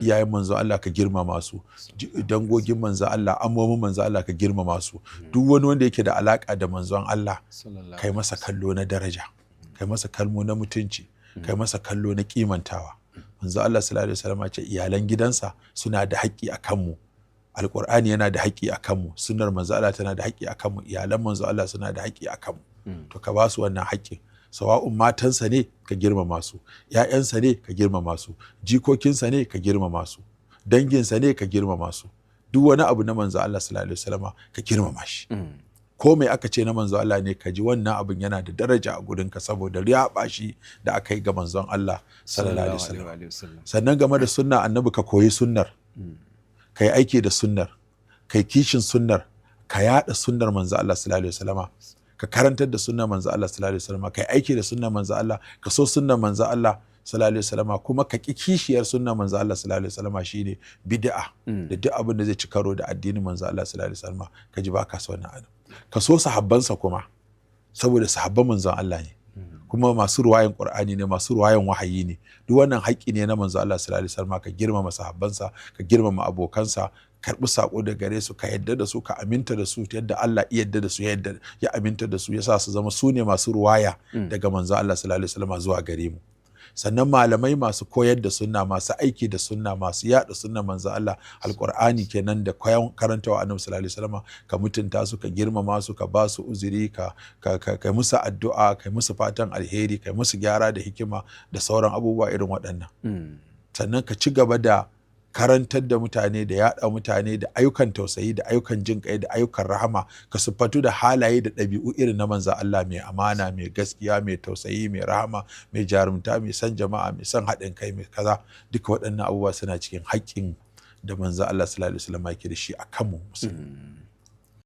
iyayen manzo Allah ka girmama su, dangogin manzo Allah, ammomin manzo Allah ka girmama su, duk wani wanda yake da alaka da manzon Allah kai masa kallo na daraja, kai masa kalmo na mutunci, kai masa kallo na kimantawa. Manzo Allah sallallahu alaihi wasallam ce iyalan gidansa suna da haƙƙi a kanmu, alƙur'ani yana da haƙƙi a kanmu, sunnar manzo Allah tana da haƙƙi a kanmu, iyalan manzo Allah suna da haƙƙi a kanmu. To ka ba su wannan haƙƙin. Sawa'un matansa ne ka girmama su, ‘ya'yansa ne ka girmama su, jikokinsa ne ka girmama su, danginsa ne ka girmama su, duk wani abu na manzo Allah sallallahu alaihi wasallam ka girmama shi. Ko mai aka ce na manzo Allah ne ka ji wannan abin yana da daraja a gurinka saboda riyaɓa shi da aka yi ga manzon Allah sallallahu alaihi wasallam. Sannan game da sunna annabi ka koyi sunnar, ka yi aiki da sunnar, ka yi kishin sunnar, ka yaɗa sunnar manzo Allah sallallahu alaihi wasallam. Ka karantar da sunnar manzo Allah sallallahu alaihi wasallam, kai aiki da sunnar manzo Allah, ka so sunnar manzo Allah sallallahu alaihi wasallam, kuma ka ki kishiyar sunnar manzo Allah sallallahu alaihi wasallam shine bid'a da duk abin da zai ci karo da addinin manzo Allah sallallahu alaihi wasallam ka ji baka so wannan adam. Ka so sahabbansa kuma saboda sahabban manzon Allah ne, kuma masu ruwayan Qur'ani ne, masu ruwayan wahayi ne, duk wannan haƙƙi ne na manzo Allah sallallahu alaihi wasallam, ka girmama sahabbansa, ka girmama abokansa, karɓi saƙo da gare su, ka yadda da su, ka aminta da su yadda Allah ya yadda da su, ya aminta da su, ya sa su zama su ne masu ruwaya daga manzo Allah sallallahu alaihi wasallam zuwa gare mu. Sannan malamai masu koyar da sunna, masu aiki da sunna, masu yaɗa sunna manzo Allah, alƙur'ani kenan da karantawa annabi sallallahu alaihi wasallam, ka mutunta su, ka girmama su, ka ba su uzuri, ka musu addu'a, ka musu fatan alheri, ka musu gyara da hikima da sauran abubuwa irin waɗannan. Sannan ka ci gaba da karantar da mutane da yaɗa mutane da ayyukan tausayi da ayyukan jin kai da ayyukan rahama, ka siffatu da halaye da ɗabi'u irin na manzo Allah, mai amana, mai gaskiya, mai tausayi, mai rahama, mai jarumta, mai son jama'a, mai son haɗin kai, mai kaza. Duka waɗannan abubuwa suna cikin haƙƙin da manzo Allah sallallahu alaihi wasallam yake da shi a kanmu musulmi.